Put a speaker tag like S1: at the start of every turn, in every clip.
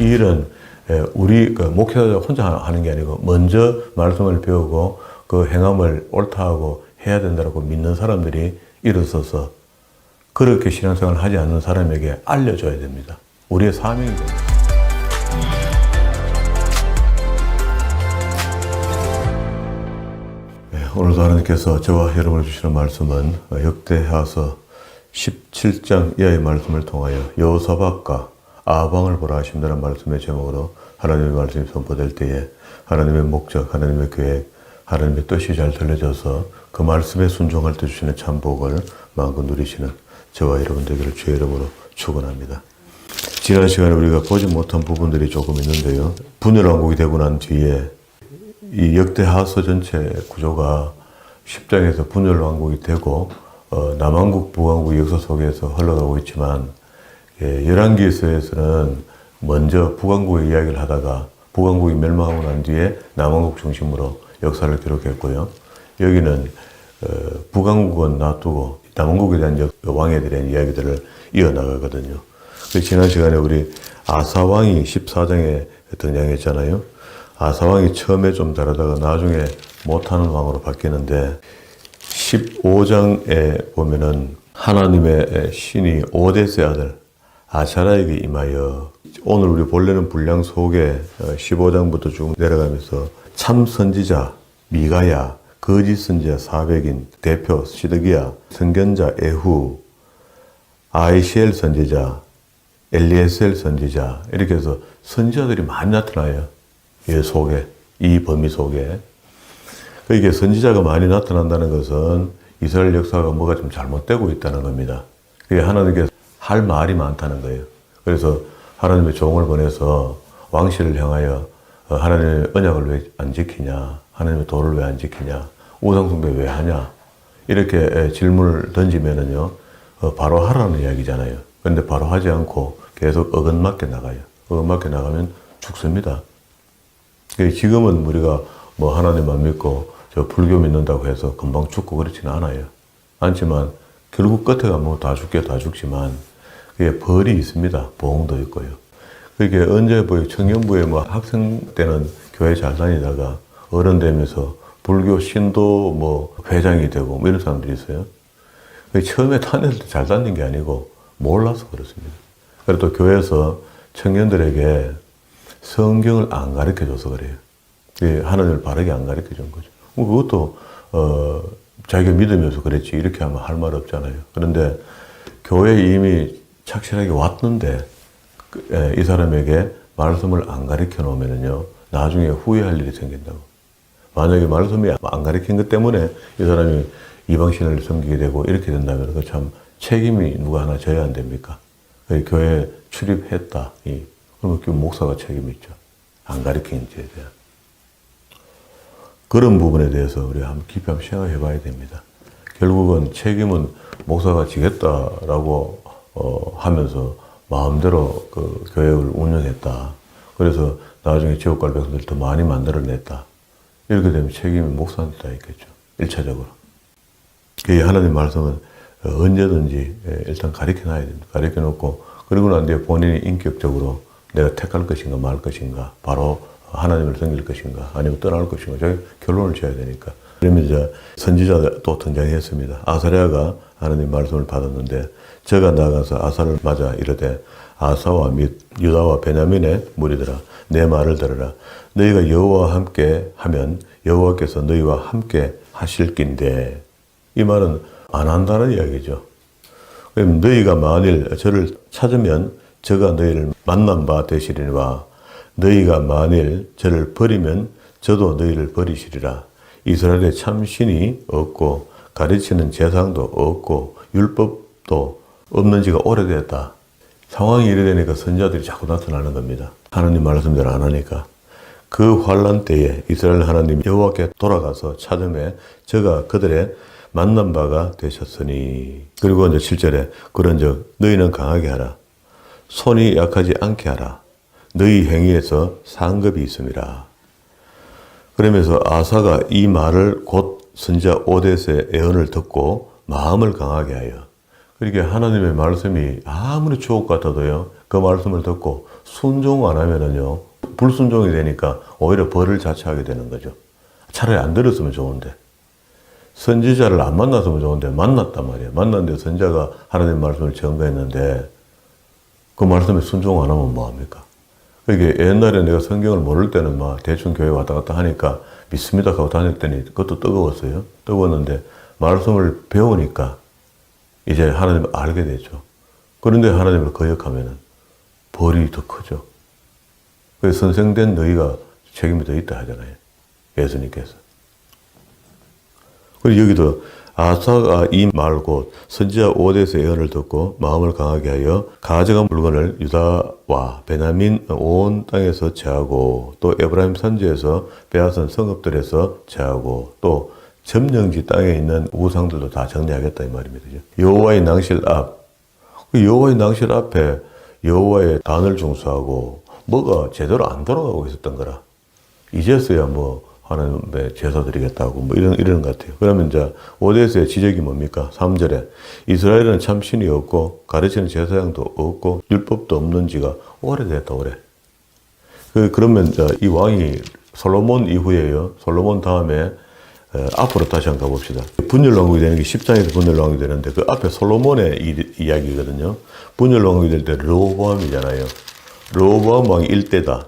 S1: 이 일은 우리 목회자 혼자 하는 게 아니고 먼저 말씀을 배우고 그 행함을 옳다하고 해야 된다고 믿는 사람들이 일어서서 그렇게 신앙생활을 하지 않는 사람에게 알려줘야 됩니다. 우리의 사명입니다. 오늘도 하나님께서 저와 여러분을 주시는 말씀은 역대하서 17장 이하의 말씀을 통하여 여호사밧과 아방을 보라 하신다는 말씀의 제목으로 하나님의 말씀이 선포될 때에 하나님의 목적, 하나님의 계획, 하나님의 뜻이 잘 들려져서 그 말씀에 순종할 때 주시는 참복을 마음껏 누리시는 저와 여러분 되기를 주의 이름으로 축원합니다. 지난 시간에 우리가 보지 못한 부분들이 조금 있는데요. 분열왕국이 되고 난 뒤에 이 역대하서 전체 구조가 10장에서 분열왕국이 되고 남왕국, 북왕국 역사 속에서 흘러가고 있지만 열왕기서에서는 먼저 북왕국의 이야기를 하다가 북왕국이 멸망하고 난 뒤에 남왕국 중심으로 역사를 기록했고요. 여기는 북왕국은 놔두고 남왕국에 대한 왕에 대한 이야기들을 이어나가거든요. 지난 시간에 우리 아사왕이 14장에 등장했잖아요. 아사왕이 처음에 좀 다르다가 나중에 못하는 왕으로 바뀌는데 15장에 보면은 하나님의 신이 오데스의 아들 아사랴에게 임하여 오늘 우리 본래는 분량 속에 15장부터 쭉 내려가면서 참 선지자 미가야, 거짓 선지자 400인 대표 시드기야, 선견자 에후, 아이시엘 선지자, 엘리에셀 선지자 이렇게 해서 선지자들이 많이 나타나요. 이 속에, 이 범위 속에. 이게 선지자가 많이 나타난다는 것은 이스라엘 역사가 뭐가 좀 잘못되고 있다는 겁니다. 그게 하나님께서 할 말이 많다는 거예요. 그래서 하나님의 종을 보내서 왕실을 향하여 하나님의 언약을 왜 안 지키냐? 하나님의 도를 왜 안 지키냐? 우상숭배 왜 하냐? 이렇게 질문을 던지면은요, 바로 하라는 이야기잖아요. 그런데 바로 하지 않고 계속 어긋맞게 나가요. 어긋맞게 나가면 죽습니다. 지금은 우리가 뭐 하나님 안 믿고 저 불교 믿는다고 해서 금방 죽고 그렇지는 않아요. 않지만 결국 끝에 가면 다 죽게 다 죽지만 그게 벌이 있습니다. 보응도 있고요. 그게 언제 청년부에 뭐 학생 때는 교회 잘 다니다가 어른 되면서 불교 신도 뭐 회장이 되고 뭐 이런 사람들이 있어요. 처음에 다닐 때 잘 다닌 게 아니고 몰라서 그렇습니다. 그리고 또 교회에서 청년들에게 성경을 안 가르쳐 줘서 그래요. 하나님을 바르게 안 가르쳐 준 거죠. 그것도 자기가 믿으면서 그랬지 이렇게 하면 할 말 없잖아요. 그런데 교회에 이미 착실하게 왔는데 이 사람에게 말씀을 안 가르쳐 놓으면요 나중에 후회할 일이 생긴다고. 만약에 말씀이 안 가르친 것 때문에 이 사람이 이방신을 섬기게 되고 이렇게 된다면 그 참 책임이 누가 하나 져야 안 됩니까? 교회에 출입했다. 그러면 그 목사가 책임이 있죠. 안 가르친 죄에 대한. 그런 부분에 대해서 우리 깊이 한번 생각해 봐야 됩니다. 결국은 책임은 목사가 지겠다라고 하면서 마음대로 그 교회를 운영했다. 그래서 나중에 지옥 갈 백성들 더 많이 만들어냈다. 이렇게 되면 책임이 목사한테 다 있겠죠. 1차적으로. 하나님 말씀은 언제든지 일단 가르쳐 놔야 됩니다. 가르쳐 놓고 그리고 난 뒤에 본인이 인격적으로 내가 택할 것인가 말 것인가 바로 하나님을 섬길 것인가 아니면 떠날 것인가 저희 결론을 지어야 되니까. 그러면 이제 선지자 또 등장했습니다. 아사랴가 하나님 말씀을 받았는데 저가 나가서 아사를 맞아 이르되 아사와 및 유다와 베냐민의 무리들아 내 말을 들으라. 너희가 여호와와 함께 하면 여호와께서 너희와 함께 하실 낀데 이 말은 안 한다는 이야기죠. 그럼 너희가 만일 저를 찾으면 저가 너희를 만난 바 되시리니와 너희가 만일 저를 버리면 저도 너희를 버리시리라. 이스라엘에 참 신이 없고 가르치는 제상도 없고 율법도 없는 지가 오래됐다. 상황이 이래 되니까 선지자들이 자꾸 나타나는 겁니다. 하나님 말씀대로 안 하니까. 그 환란 때에 이스라엘 하나님 여호와께 돌아가서 찾음에 저가 그들의 만난 바가 되셨으니. 그리고 이제 7절에 그런즉 너희는 강하게 하라. 손이 약하지 않게 하라. 너희 행위에서 상급이 있음이라. 그러면서 아사가 이 말을 곧 선지자 오데스의 예언을 듣고 마음을 강하게 하여. 그러니까 하나님의 말씀이 아무리 주옥 같아도요 그 말씀을 듣고 순종 안 하면은요, 불순종이 되니까 오히려 벌을 자초하게 되는 거죠. 차라리 안 들었으면 좋은데. 선지자를 안 만났으면 좋은데 만났단 말이에요. 만났는데 선지자가 하나님 말씀을 전가했는데 그 말씀에 순종 안 하면 뭐합니까? 이게 옛날에 내가 성경을 모를 때는 막 대충 교회 왔다 갔다 하니까 믿습니다 하고 다녔더니 그것도 뜨거웠어요. 뜨거웠는데 말씀을 배우니까 이제 하나님을 알게 되죠. 그런데 하나님을 거역하면은 벌이 더 크죠. 그래서 선생된 너희가 책임이 더 있다 하잖아요. 예수님께서. 그리고 여기도 아사가 이 말 곧 선지자 오데스의 예언을 듣고 마음을 강하게 하여 가져간 물건을 유다와 베냐민 온 땅에서 제하고 또 에브라임 산지에서 빼앗은 성읍들에서 제하고 또 점령지 땅에 있는 우상들도 다 정리하겠다 이 말입니다. 여호와의 낭실 앞, 여호와의 낭실 앞에 여호와의 단을 중수하고 뭐가 제대로 안 돌아가고 있었던 거라. 이제서야 뭐 하나님의 제사 드리겠다고 뭐 이런 것 같아요. 그러면 이제 오데스의 지적이 뭡니까? 3절에 이스라엘은 참 신이 없고 가르치는 제사장도 없고 율법도 없는 지가 오래됐다 오래. 그러면 이제 이 왕이 솔로몬 이후에요. 솔로몬 다음에 앞으로 다시 한번 가봅시다. 분열왕국이 되는 게 10장에서 분열왕국이 되는데 그 앞에 솔로몬의 이야기거든요. 분열왕국이 될 때 르호보암이잖아요. 르호보암 왕이 1대다.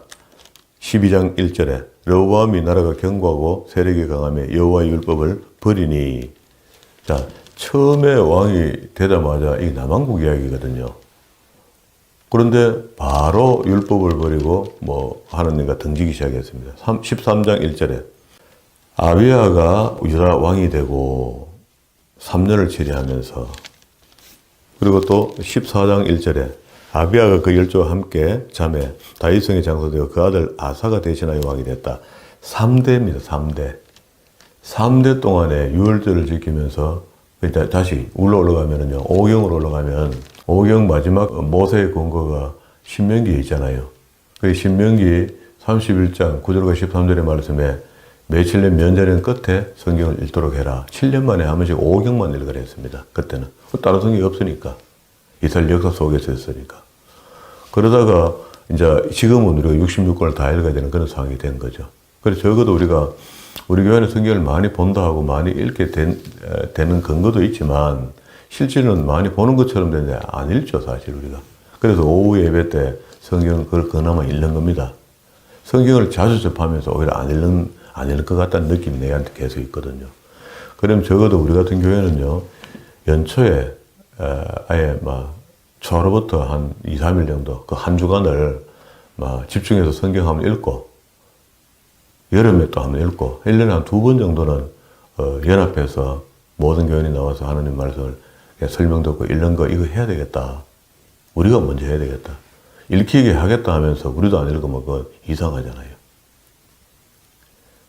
S1: 12장 1절에 르호보암이 나라가 견고하고 세력이 강하며 여호와의 율법을 버리니. 자, 처음에 왕이 되자마자 이 남왕국 이야기거든요. 그런데 바로 율법을 버리고 뭐 하나님과 등지기 시작했습니다. 13장 1절에 아비야가 유다 왕이 되고 3년을 치리하면서, 그리고 또 14장 1절에 아비야가 그 열조와 함께 잠에 다윗성에 장사되어 그 아들 아사가 대신하여 왕이 됐다. 3대입니다. 3대. 3대 동안에 유월절을 지키면서 다시 올라가면은요. 오경으로 올라가면 오경 마지막 모세의 권고가 신명기에 있잖아요. 그 신명기 31장 9절과 13절의 말씀에 며칠 내 면제는 끝에 성경을 읽도록 해라. 7년 만에 한 번씩 오경만 읽으라 했습니다. 그때는. 다른 성경이 없으니까. 이스라엘 역사 속에서 했으니까. 그러다가 이제 지금은 우리가 66권을 다 읽어야 되는 그런 상황이 된 거죠. 그래서 적어도 우리가 우리 교회는 성경을 많이 본다 하고 많이 읽게 되는 근거도 있지만 실제는 많이 보는 것처럼 되는데 안 읽죠, 사실 우리가. 그래서 오후 예배 때 성경을 그걸 그나마 읽는 겁니다. 성경을 자주 접하면서 오히려 안 읽는 것 같다는 느낌이 내한테 계속 있거든요. 그럼 적어도 우리 같은 교회는요, 연초에 아예 막 초로부터 한 2, 3일 정도 그 한 주간을 막 집중해서 성경 한번 읽고 여름에 또 한번 읽고 1년에 한 2번 정도는 연합해서 모든 교인이 나와서 하나님 말씀을 설명 듣고 읽는 거 이거 해야 되겠다. 우리가 먼저 해야 되겠다. 읽히게 하겠다 하면서 우리도 안 읽으면 그건 이상하잖아요.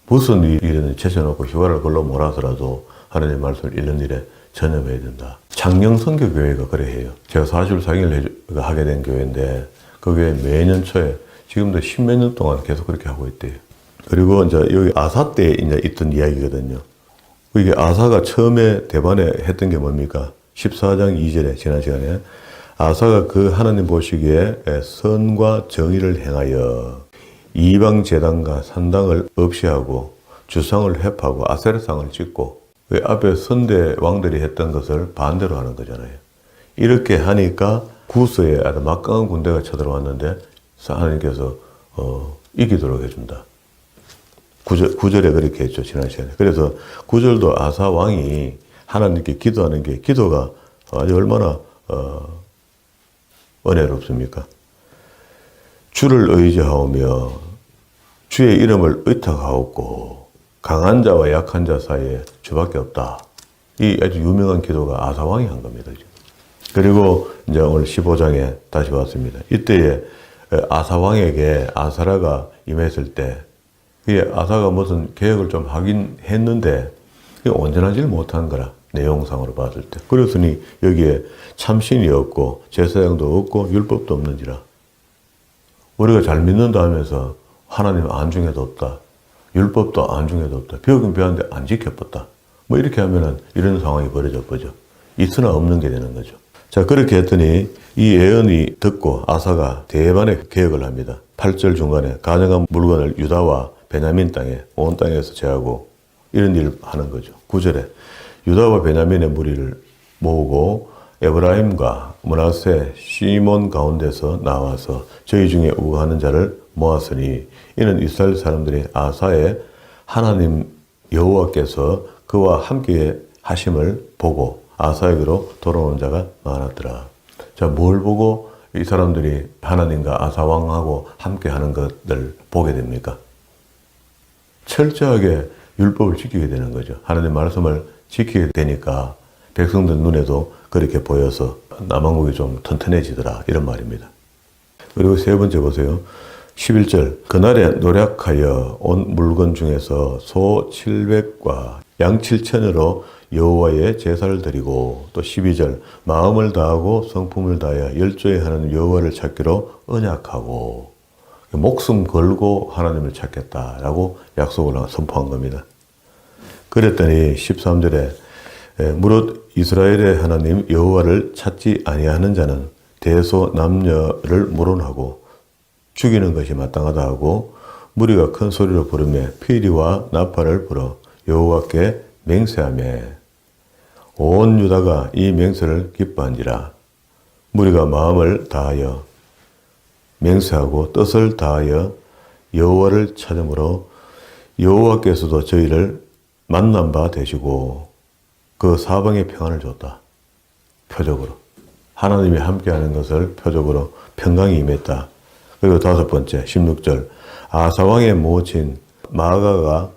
S1: 무슨 일이든 제쳐놓고 휴가를 걸러 몰아서라도 하나님 말씀을 읽는 일에 전념해야 된다. 장영선교교회가 그래 해요. 제가 44기를 하게 된 교회인데 그 교회 매년 초에 지금도 10몇 년 동안 계속 그렇게 하고 있대요. 그리고 이제 여기 아사 때 이제 있던 이야기거든요. 이게 아사가 처음에 대반에 했던 게 뭡니까? 14장 2절에 지난 시간에 아사가 그 하나님 보시기에 선과 정의를 행하여 이방 제단과 산당을 없이 하고 주상을 회파하고 아세라상을 짓고 그 앞에 선대 왕들이 했던 것을 반대로 하는 거잖아요. 이렇게 하니까 구스에 아주 막강한 군대가 쳐들어왔는데 하나님께서 이기도록 해준다. 9절에 그렇게 했죠, 지난 시간에. 그래서 9절도 아사 왕이 하나님께 기도하는 게 기도가 아주 얼마나 은혜롭습니까? 주를 의지하오며 주의 이름을 의탁하옵고 강한 자와 약한 자 사이에 주밖에 없다. 이 아주 유명한 기도가 아사 왕이 한 겁니다. 그리고 이제 오늘 15장에 다시 왔습니다. 이때에 아사 왕에게 아사라가 임했을 때 아사가 무슨 개혁을 좀 하긴 했는데 온전하지 못한 거라. 내용상으로 봤을 때. 그랬으니 여기에 참신이 없고 제사장도 없고 율법도 없는지라. 우리가 잘 믿는다 하면서 하나님 안중에도 없다. 율법도 안중에도 없다. 배우긴 배웠는데 안 지켜봤다. 뭐 이렇게 하면은 이런 상황이 벌어져 버죠. 있으나 없는 게 되는 거죠. 자, 그렇게 했더니 이 예언이 듣고 아사가 대반의 계획을 합니다. 8절 중간에 가져간 물건을 유다와 베냐민 땅에 온 땅에서 제하고 이런 일을 하는 거죠. 9절에 유다와 베냐민의 무리를 모으고 에브라임과 므낫세, 시몬 가운데서 나와서 저희 중에 우거하는 자를 모았으니 이는 이스라엘 사람들이 아사의 하나님 여호와께서 그와 함께 하심을 보고 아사에게로 돌아오는 자가 많았더라. 자, 뭘 보고 이 사람들이 하나님과 아사 왕하고 함께 하는 것을 보게 됩니까? 철저하게 율법을 지키게 되는 거죠. 하나님 말씀을 지키게 되니까 백성들 눈에도 그렇게 보여서 남왕국이 좀 튼튼해지더라. 이런 말입니다. 그리고 세 번째 보세요. 11절 그날에 노력하여 온 물건 중에서 소 700과 양 7천으로 여호와의 제사를 드리고 또 12절 마음을 다하고 성품을 다하여 열조에 하는 여호와를 찾기로 언약하고 목숨 걸고 하나님을 찾겠다라고 약속을 선포한 겁니다. 그랬더니 13절에 무릇 이스라엘의 하나님 여호와를 찾지 아니하는 자는 대소 남녀를 물어하고 죽이는 것이 마땅하다 하고 무리가 큰 소리로 부르며 피리와 나팔을 불어 여호와께 맹세하며 온 유다가 이 맹세를 기뻐한지라. 무리가 마음을 다하여 맹세하고 뜻을 다하여 여호와를 찾음으로 여호와께서도 저희를 만난 바 되시고 그 사방에 평안을 줬다. 표적으로. 하나님이 함께하는 것을 표적으로 평강이 임했다. 그리고 다섯 번째 16절 아사왕의 모친 마아가가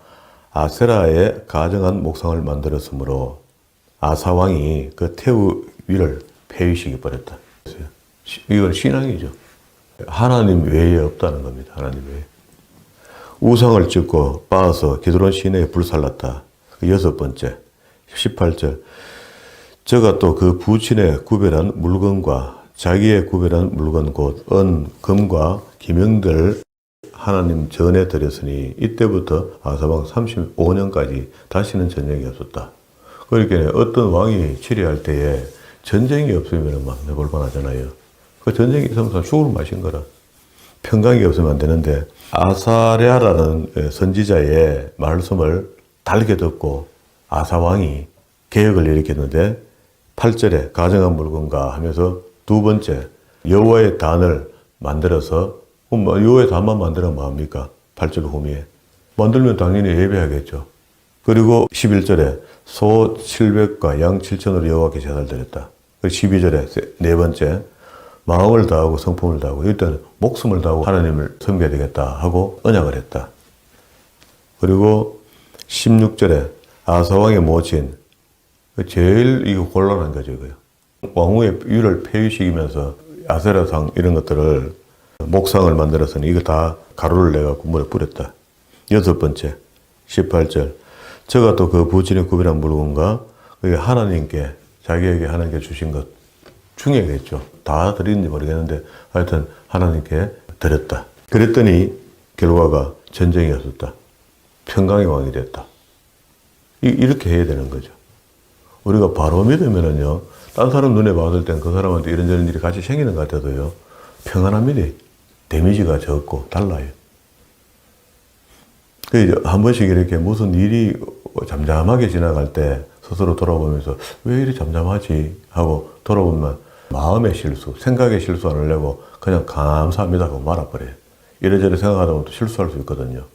S1: 아세라에 가정한 목상을 만들었으므로 아사왕이 그 태우 위를 폐위시켜 버렸다. 이건 신앙이죠. 하나님 외에 없다는 겁니다. 하나님 외에. 우상을 짓고 빻아서 기드론 시내에 불살랐다. 여섯 번째 18절 저가 또 그 부친의 구별한 물건과 자기의 구별한 물건 곧 은, 금과 기명들 하나님 전에 드렸으니 이때부터 아사왕 35년까지 다시는 전쟁이 없었다. 그러니까 어떤 왕이 치리할 때에 전쟁이 없으면 막 내볼만하잖아요. 그 전쟁이 있으면 죽을 마신 거라. 평강이 없으면 안 되는데 아사랴라는 선지자의 말씀을 달게 듣고 아사왕이 개혁을 일으켰는데 8절에 가정한 물건과 하면서 두 번째 여호와의 단을 만들어서 여호와의 단만 만들면 뭐합니까? 8절 후미에 만들면 당연히 예배하겠죠. 그리고 11절에 소 700과 양 7천으로 여호와께 제사를 드렸다. 12절에 네 번째 마음을 다하고 성품을 다하고 일단 목숨을 다하고 하나님을 섬겨야 되겠다 하고 언약을 했다. 그리고 16절에 아사왕의 모친 제일 이거 곤란한 거죠. 이거요. 왕후의 위를 폐위시키면서 아세라상 이런 것들을 목상을 만들어서는 이거 다 가루를 내갖고 물에 뿌렸다. 여섯 번째 18절 저가 또 그 부친의 구별한 물건과 하나님께 자기에게 하나님께 주신 것 중요하겠죠. 다 드리는지 모르겠는데 하여튼 하나님께 드렸다. 그랬더니 결과가 전쟁이었었다. 평강의 왕이 됐다. 이렇게 해야 되는 거죠. 우리가 바로 믿으면은요, 딴 사람 눈에 봤을 땐 그 사람한테 이런저런 일이 같이 생기는 것 같아도요, 평안합니다. 데미지가 적고 달라요. 한 번씩 이렇게 무슨 일이 잠잠하게 지나갈 때 스스로 돌아보면서 왜 이리 잠잠하지? 하고 돌아보면 마음의 실수, 생각의 실수 안 하려고 그냥 감사합니다 하고 말아버려요. 이래저래 생각하다 보면 또 실수할 수 있거든요.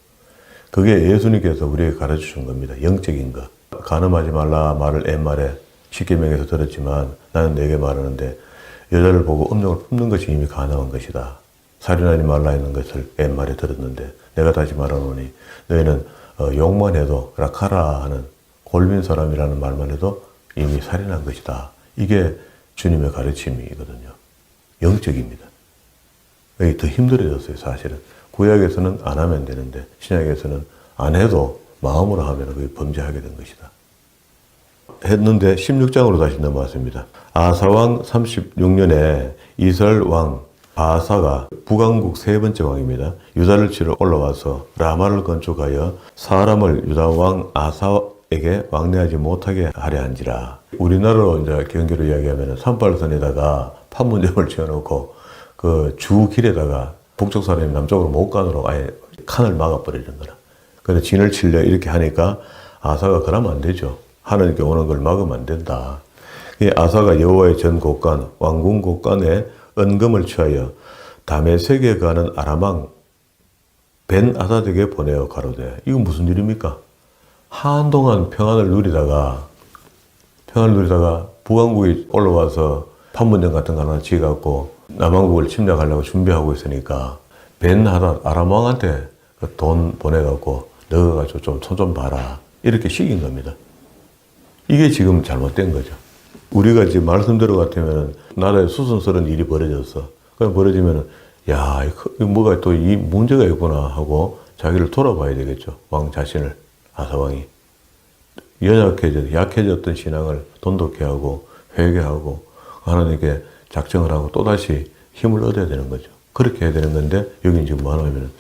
S1: 그게 예수님께서 우리에게 가르쳐 준 겁니다. 영적인 것. 간음하지 말라 말을 옛말에 십계명에서 들었지만 나는 내게 말하는데 여자를 보고 음욕을 품는 것이 이미 가능한 것이다. 살인하지 말라 했는 것을 옛말에 들었는데 내가 다시 말하노니 너희는 욕만 해도 라카라 하는 골빈 사람이라는 말만 해도 이미 살인한 것이다. 이게 주님의 가르침이거든요. 영적입니다. 이게 더 힘들어졌어요, 사실은. 구약에서는 안 하면 되는데 신약에서는 안 해도 마음으로 하면 그게 범죄하게 된 것이다. 했는데 16장으로 다시 넘어왔습니다. 아사왕 36년에 이스라엘 왕 바사가 북왕국 세 번째 왕입니다. 유다를 치러 올라와서 라마를 건축하여 사람을 유다 왕 아사 아사에게 왕래하지 못하게 하려 한지라. 우리나라로 이제 경기로 이야기하면 산발선에다가 판문점을 지어놓고 그 주 길에다가 북쪽 사람이 남쪽으로 못 가도록 아예 칸을 막아버리는 거라. 그래서 진을 치려 이렇게 하니까 아사가 그러면 안 되죠. 하나님께 오는 걸 막으면 안 된다. 이 아사가 여호와의 전 곳간 왕궁 곳간에 은금을 취하여 다메섹에 가는 아람왕 벤 아닷에게 보내어 가로되. 이건 무슨 일입니까? 한동안 평안을 누리다가 북왕국이 올라와서 판문점 같은 거 하나 지어갖고 남왕국을 침략하려고 준비하고 있으니까 벤 아닷 아람왕한테 돈 보내갖고 넣어가지고 좀 손 좀 봐라. 이렇게 시킨 겁니다. 이게 지금 잘못된 거죠. 우리가 지금 말씀대로 같으면 나라에 수순스러운 일이 벌어졌어. 그럼 벌어지면은 야, 이거 뭐가 또 이 문제가 있구나 하고 자기를 돌아봐야 되겠죠. 왕 자신을, 아사왕이. 약해졌던 신앙을 돈독해 하고 회개하고 하나님께 작정을 하고 또다시 힘을 얻어야 되는 거죠. 그렇게 해야 되는 건데 여기 지금 뭐 하냐면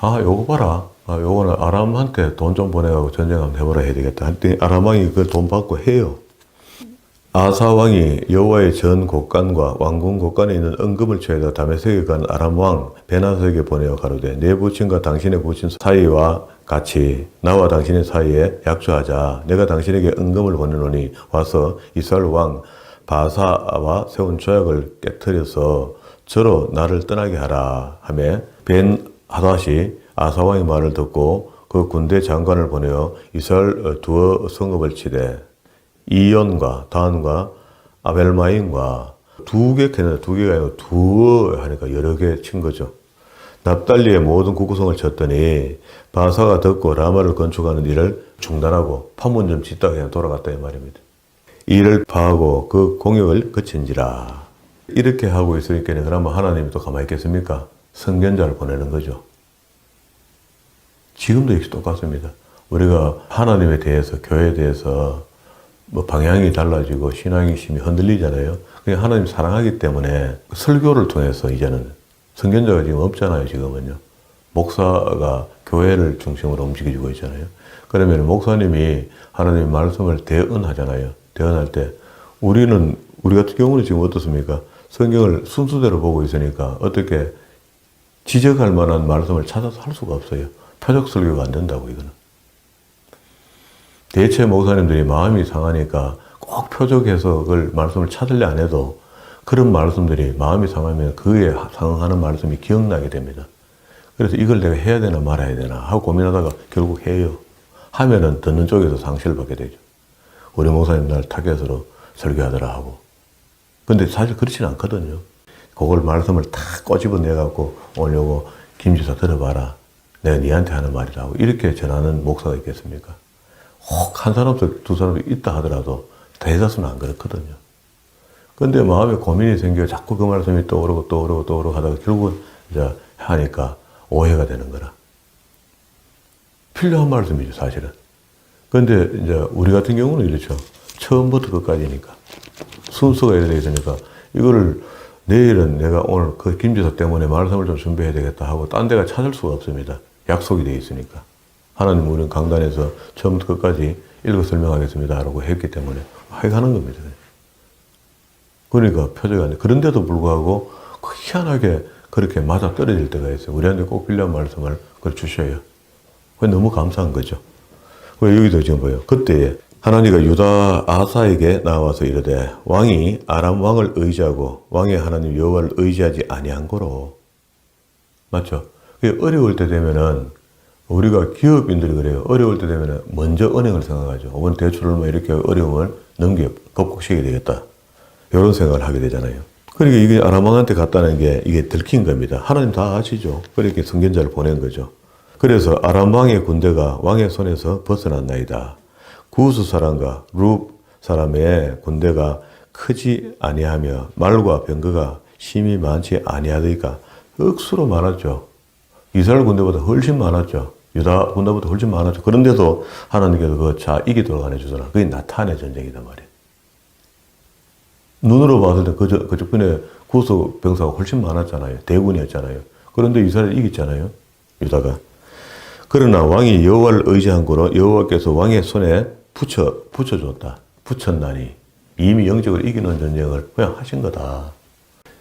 S1: 요거 봐라. 요거는 아람한테 돈 좀 보내가고 전쟁 한번 해보라 해야 되겠다. 한때 아람왕이 그 돈 받고 해요. 아사왕이 여호와의 전 곳간과 왕궁 곳간에 있는 은금을 취하여 다메섹에 간 아람왕 베나삭에게 보내어 가로되 내 부친과 당신의 부친 사이와 같이 나와 당신의 사이에 약조하자. 내가 당신에게 은금을 보내노니 와서 이스라엘 왕 바사와 세운 조약을 깨뜨려서 저로 나를 떠나게 하라 하며 벤 하닷이 아사왕의 말을 듣고 그 군대 장관을 보내어 이스라엘 두어 성읍을 치되 이연과 단과 아벨마임과 두 개가 아니고 두어 하니까 여러 개 친 거죠. 납달리의 모든 국구성을 쳤더니 바사가 듣고 라마를 건축하는 일을 중단하고 판문점 짓다가 그냥 돌아갔다 이 말입니다. 이를 파하고 그 공역을 그친지라. 이렇게 하고 있으니까 그러면 하나님이 또 가만히 있겠습니까? 선견자를 보내는 거죠. 지금도 역시 똑같습니다. 우리가 하나님에 대해서, 교회에 대해서 뭐 방향이 달라지고 신앙의 힘이 흔들리잖아요. 그냥 하나님 사랑하기 때문에 설교를 통해서 이제는 선견자가 지금 없잖아요. 지금은요. 목사가 교회를 중심으로 움직여주고 있잖아요. 그러면 목사님이 하나님의 말씀을 대언하잖아요. 대언할 때 우리 같은 경우는 지금 어떻습니까? 성경을 순수대로 보고 있으니까 어떻게 지적할 만한 말씀을 찾아서 할 수가 없어요. 표적 설교가 안 된다고 이거는. 대체 목사님들이 마음이 상하니까 꼭 표적 해석을 말씀을 찾으려 안 해도 그런 말씀들이 마음이 상하면 그에 상응하는 말씀이 기억나게 됩니다. 그래서 이걸 내가 해야 되나 말아야 되나 하고 고민하다가 결국 해요. 하면은 듣는 쪽에서 상실을 받게 되죠. 우리 목사님 날 타겟으로 설교하더라 하고. 근데 사실 그렇지는 않거든요. 그걸 말씀을 다 꼬집어내갖고 오늘 요거 김지사 들어봐라. 내가 니한테 하는 말이다 하고 이렇게 전하는 목사가 있겠습니까? 혹 한 사람도 두 사람도 있다 하더라도 대다수는 안 그렇거든요. 근데 마음에 고민이 생겨 자꾸 그 말씀이 떠오르고 하다가 결국은 이제 하니까 오해가 되는 거라. 필요한 말씀이죠, 사실은. 근데 이제 우리 같은 경우는 이렇죠. 처음부터 끝까지니까. 순서가 이렇게 있으니까 이거를 내일은 내가 오늘 그 김지사 때문에 말씀을 좀 준비해야 되겠다 하고 딴 데가 찾을 수가 없습니다. 약속이 되어 있으니까. 하나님 우리는 강단에서 처음부터 끝까지 읽어 설명하겠습니다 라고 했기 때문에 하는 겁니다. 그러니까 표적이 안 돼. 그런데도 불구하고 희한하게 그렇게 맞아 떨어질 때가 있어요. 우리한테 꼭 필요한 말씀을 그걸 주셔요. 너무 감사한 거죠. 여기도 지금 보여요. 그때 하나님이 유다 아사에게 나와서 이르되 왕이 아람 왕을 의지하고 왕의 하나님 여호와를 의지하지 아니한 거로. 맞죠? 어려울 때 되면은 우리가 기업인들이 그래요. 어려울 때 되면은 먼저 은행을 생각하죠. 이번 대출을 뭐 이렇게 어려움을 극복시켜야 되겠다. 이런 생각을 하게 되잖아요. 그러니까 이게 아람 왕한테 갔다는 게 이게 들킨 겁니다. 하나님 다 아시죠. 그렇게 선견자를 보낸 거죠. 그래서 아람 왕의 군대가 왕의 손에서 벗어났나이다. 구스 사람과 룹 사람의 군대가 크지 아니하며 말과 병거가 심히 많지 아니하더니까 억수로 많았죠. 이스라엘 군대보다 훨씬 많았죠. 유다 군대보다 훨씬 많았죠. 그런데도 하나님께서 이기도록 안 해주잖아. 그게 나타내 전쟁이단 말이에요. 눈으로 봤을 때 그쪽분에 구스 병사가 훨씬 많았잖아요. 대군이었잖아요. 그런데 이스라엘이 이겼잖아요. 유다가. 그러나 왕이 여호와를 의지한 고로 여호와께서 왕의 손에 붙여줬다. 붙였나니 이미 영적으로 이기는 전쟁을 그냥 하신 거다.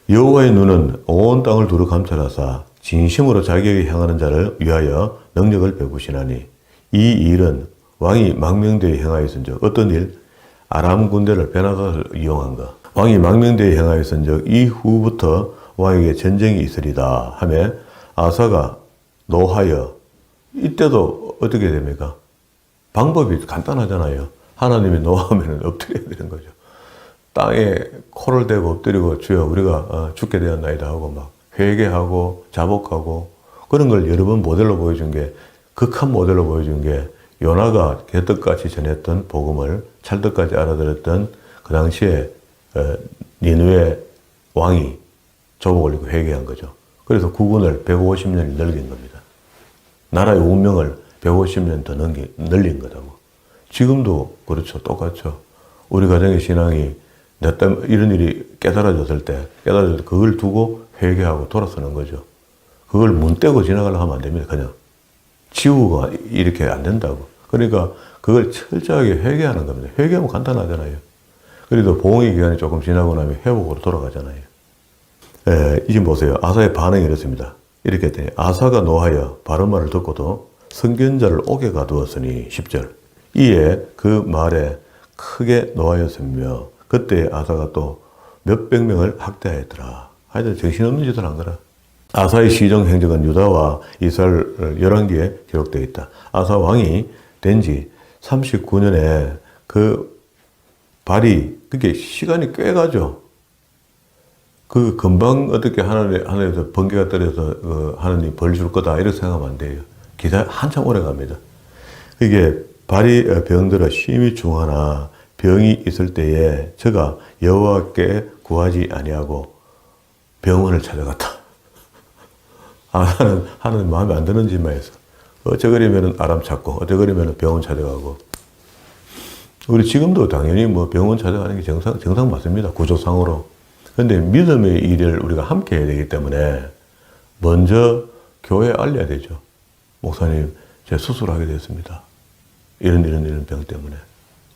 S1: 여호와의 눈은 온 땅을 두루 감찰하사 진심으로 자기에게 향하는 자를 위하여 능력을 베푸시나니 이 일은 왕이 망명대에 행하였은즉 어떤 일? 아람 군대를 베나다를 이용한 것. 왕이 망명대에 행하였은즉 이후부터 왕에게 전쟁이 있으리다 하며 아사가 노하여 이때도 어떻게 됩니까? 방법이 간단하잖아요. 하나님이 노하면 엎드려야 되는 거죠. 땅에 코를 대고 엎드리고 주여 우리가 죽게 되었나이다 하고 막 회개하고 자복하고 그런 걸 여러 번 모델로 보여준 게 극한 모델로 보여준 게 요나가 개떡같이 전했던 복음을 찰떡같이 알아들었던 그 당시에 니느웨 왕이 조복 올리고 회개한 거죠. 그래서 국군을 150년이 늘린 겁니다. 나라의 운명을 150년 더 늘린 거다고. 지금도 그렇죠. 똑같죠. 우리 가정의 신앙이 내 때문에 이런 일이 깨달아졌을 때 그걸 두고 회개하고 돌아서는 거죠. 그걸 문 떼고 지나가려고 하면 안 됩니다. 그냥 지우고 이렇게 안 된다고. 그러니까 그걸 철저하게 회개하는 겁니다. 회개하면 간단하잖아요. 그래도 보응의 기간이 조금 지나고 나면 회복으로 돌아가잖아요. 이제 보세요. 아사의 반응이 이렇습니다. 이렇게 했더니 아사가 노하여 바른 말을 듣고도 선견자를 옥에 가두었으니 10절 이에 그 말에 크게 노하였으며 그때 아사가 또 몇백 명을 학대하였더라. 하여튼 정신없는 짓을 한 거라. 아사의 시종 행적은 유다와 이스라엘 열왕기에 기록되어 있다. 아사 왕이 된 지 39년에 그 발이 그게 시간이 꽤 가죠. 그 금방 어떻게 하늘에서 번개가 떨어져서 하나님 벌 줄 거다 이렇게 생각하면 안 돼요. 기다 한참 오래 갑니다. 이게 발이 병들어 심히 중하나 병이 있을 때에 저가 여호와께 구하지 아니하고 병원을 찾아갔다. 하나님 마음에 안 드는 짓만 해서 어쩌그리면 아람 찾고 어쩌그리면 병원 찾아가고 우리 지금도 당연히 뭐 병원 찾아가는 게 정상 맞습니다. 구조상으로. 근데 믿음의 일을 우리가 함께 해야 되기 때문에 먼저 교회에 알려야 되죠. 목사님, 제가 수술하게 됐습니다. 이런 병 때문에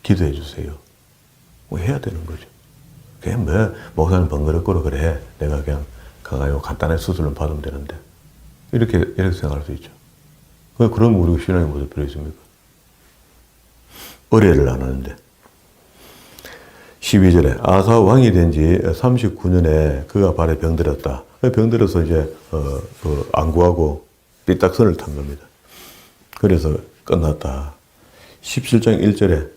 S1: 기도해 주세요. 뭐 해야 되는 거죠. 그냥 뭐 목사님 번거롭고 그래. 내가 그냥 가가지고 간단한 수술을 받으면 되는데 이렇게 생각할 수 있죠. 그럼 우리 신앙이 무슨 필요 있습니까? 의뢰를 안 하는데. 12절에 아사 왕이 된 지 39년에 그가 발에 병들었다. 병들어서 이제 안 구하고 삐딱선을 탄 겁니다. 그래서 끝났다. 17장 1절에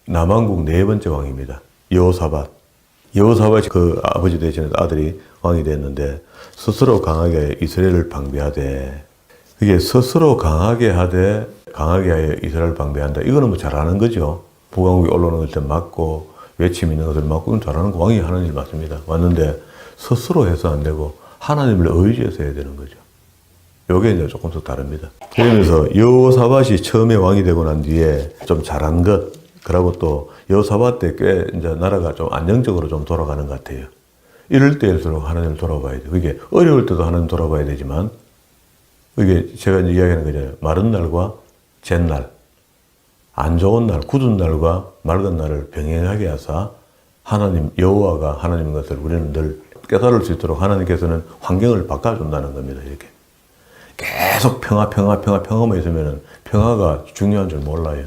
S1: 남왕국 네 번째 왕입니다. 여호사밧. 여호사밧이 그 아버지 되시는 아들이 왕이 됐는데 스스로 강하게 이스라엘을 방비하되 그게 스스로 강하게 하되 강하게 하여 이스라엘을 방비한다. 이거는 뭐 잘하는 거죠. 북왕국이 올라오는 것을 막고 외침 있는 것을 막고 잘하는 거 왕이 하는 일 맞습니다. 왔는데 스스로 해서 안 되고 하나님을 의지해서 해야 되는 거죠. 요게 이제 조금씩 다릅니다. 그러면서 여호사밧이 처음에 왕이 되고 난 뒤에 좀 잘한 것, 그리고 또 여호사밧 때 꽤 이제 나라가 좀 안정적으로 좀 돌아가는 것 같아요. 이럴 때일수록 하나님을 돌아봐야 돼요. 그게 어려울 때도 하나님 돌아봐야 되지만, 이게 제가 이제 이야기하는 거잖아요. 마른 날과 잿날, 안 좋은 날, 굳은 날과 맑은 날을 병행하게 하사 하나님, 여호와가 하나님인 것을 우리는 늘 깨달을 수 있도록 하나님께서는 환경을 바꿔준다는 겁니다. 이렇게. 계속 평화만 있으면 평화가 중요한 줄 몰라요.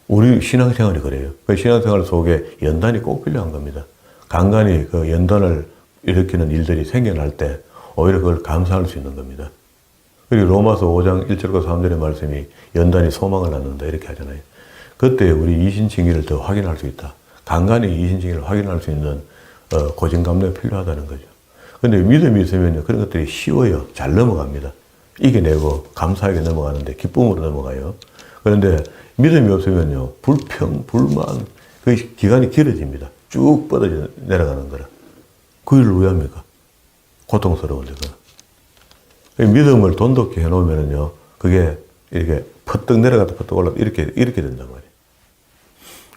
S1: 우리 신앙생활이 그래요. 그 신앙생활 속에 연단이 꼭 필요한 겁니다. 간간히 그 연단을 일으키는 일들이 생겨날 때 오히려 그걸 감사할 수 있는 겁니다. 그리고 로마서 5장 1절과 3절의 말씀이 연단이 소망을 낳는다 이렇게 하잖아요. 그때 우리 이신칭의를 더 확인할 수 있다. 간간히 이신칭의를 확인할 수 있는 고진감래가 필요하다는 거죠. 근데 믿음이 있으면요, 그런 것들이 쉬워요. 잘 넘어갑니다. 이겨내고 감사하게 넘어가는데 기쁨으로 넘어가요. 그런데 믿음이 없으면요, 불평, 불만, 그 기간이 길어집니다. 쭉 뻗어져 내려가는 거라. 그 일을 왜 합니까? 고통스러운데, 그건. 믿음을 돈독히 해놓으면요, 그게 이렇게 퍼뜩 내려갔다 퍼뜩 올라갔다 이렇게 된단 말이에요.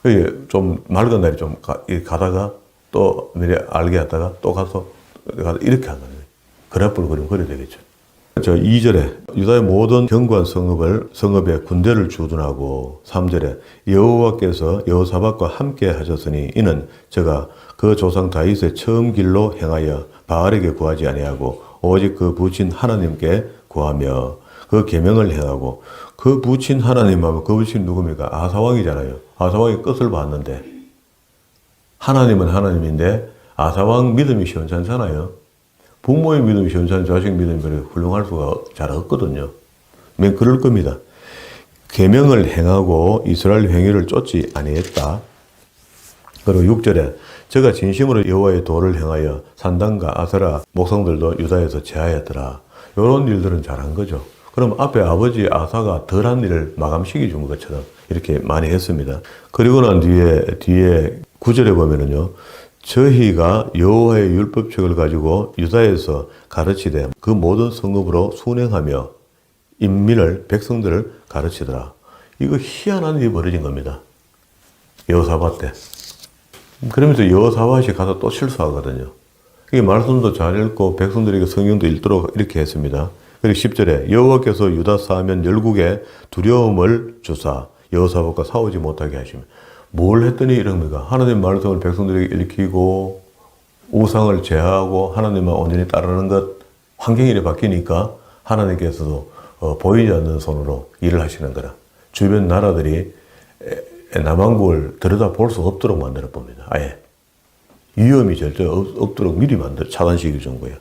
S1: 그게 좀 맑은 날이 좀 가다가 또 미리 알게 하다가 또 가서 이렇게 하는 거예요. 그래뿔 그리면 그래 되겠죠. 2절에 유다의 모든 견고한 성읍에 군대를 주둔하고 3절에 여호와께서 여호사밧과 함께 하셨으니 이는 저가 그 조상 다윗의 처음 길로 행하여 바알에게 구하지 아니하고 오직 그 부친 하나님께 구하며 그 계명을 행하고 그 부친 하나님 하면 그 부친 누굽니까? 아사왕이잖아요. 아사왕이 끝을 봤는데 하나님은 하나님인데 아사왕 믿음이 시원찮잖아요. 부모의 믿음이 시원찮은 자식 믿음이 그렇게 훌륭할 수가 잘 없거든요. 그럴 겁니다. 계명을 행하고 이스라엘 행위를 쫓지 아니했다. 그리고 6절에 저가 진심으로 여호와의 도를 행하여 산당과 아세라 목성들도 유다에서 제하였더라. 이런 일들은 잘한 거죠. 그럼 앞에 아버지 아사가 덜한 일을 마감시켜 준 것처럼 이렇게 많이 했습니다. 그리고 난 뒤에 9절에 보면은요. 저희가 여호와의 율법책을 가지고 유다에서 가르치되 그 모든 성읍으로 순행하며 인민을 백성들을 가르치더라. 이거 희한한 일이 벌어진 겁니다. 여호사밧 때. 그러면서 여호사밧이 가서 또 실수하거든요. 이게 말씀도 잘 읽고 백성들에게 성경도 읽도록 이렇게 했습니다. 그리고 10절에 여호와께서 유다 사면 열국에 두려움을 주사 여호사밧과 싸우지 못하게 하시며 뭘 했더니 이럽니까? 하나님 말씀을 백성들에게 일으키고 우상을 제하고 하나님만 온전히 따르는 것 환경이 이렇게 바뀌니까 하나님께서도 보이지 않는 손으로 일을 하시는 거라. 주변 나라들이 남왕국을 들여다볼 수 없도록 만들어 봅니다. 아예 위험이 절대 없도록 미리 차단시켜 준 거예요.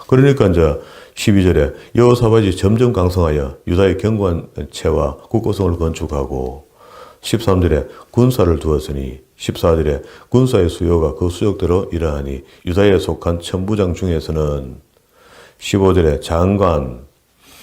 S1: 그러니까 이제 12절에 여호사밧이 점점 강성하여 유다의 견고한 채와 국고성을 건축하고 13절에 군사를 두었으니 14절에 군사의 수요가 그 수역대로 이러하니 유다에 속한 천부장 중에서는 15절에 장관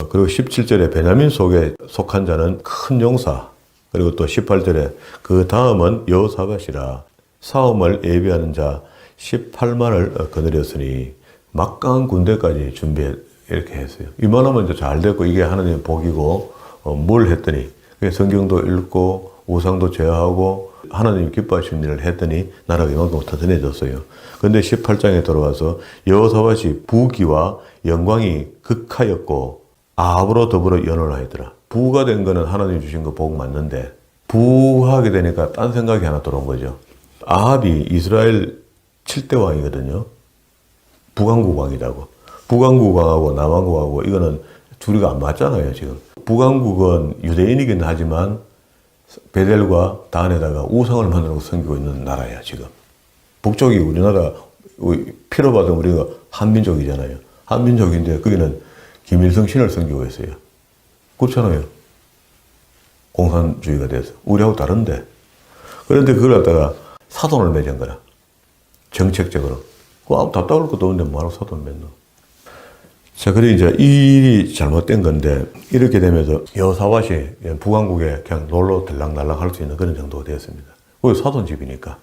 S1: 그리고 17절에 베냐민 속에 속한 자는 큰 용사 그리고 또 18절에 그 다음은 여호사밧이라 싸움을 예비하는 자 18만을 거느렸으니 막강한 군대까지 준비해 이렇게 했어요. 이만하면 이제 잘 됐고 이게 하나님의 복이고 뭘 했더니 성경도 읽고 우상도 제하고 하나님이 기뻐하시는 일을 했더니 나라가 이만큼 튼튼해졌어요. 그런데 18장에 들어와서 여호사밧이 부귀와 영광이 극하였고 아합으로 더불어 연혼하였더라. 부가 된 거는 하나님 주신 거 복 맞는데 부하게 되니까 딴 생각이 하나 들어온 거죠. 아합이 이스라엘 7대 왕이거든요. 북왕국 왕이라고. 북왕국 왕하고 남왕국 왕하고 이거는 둘이가 안 맞잖아요 지금. 북왕국은 유대인이긴 하지만 베델과 단에다가 우상을 만들고 섬기고 있는 나라야 지금. 북쪽이 우리나라 피로 받은 우리가 한민족이잖아요. 한민족인데 거기는 김일성 신을 섬기고 있어요. 그렇잖아요. 공산주의가 돼서 우리하고 다른데. 그런데 그걸 갖다가 사돈을 맺은 거라. 정책적으로. 아무 답답할 것도 없는데 뭐하러 사돈을 맺노. 자, 그리고 이제 이 일이 잘못된 건데, 이렇게 되면서 여호사밧이 북왕국에 그냥 놀러 들락날락 할 수 있는 그런 정도가 되었습니다. 거기 사돈집이니까.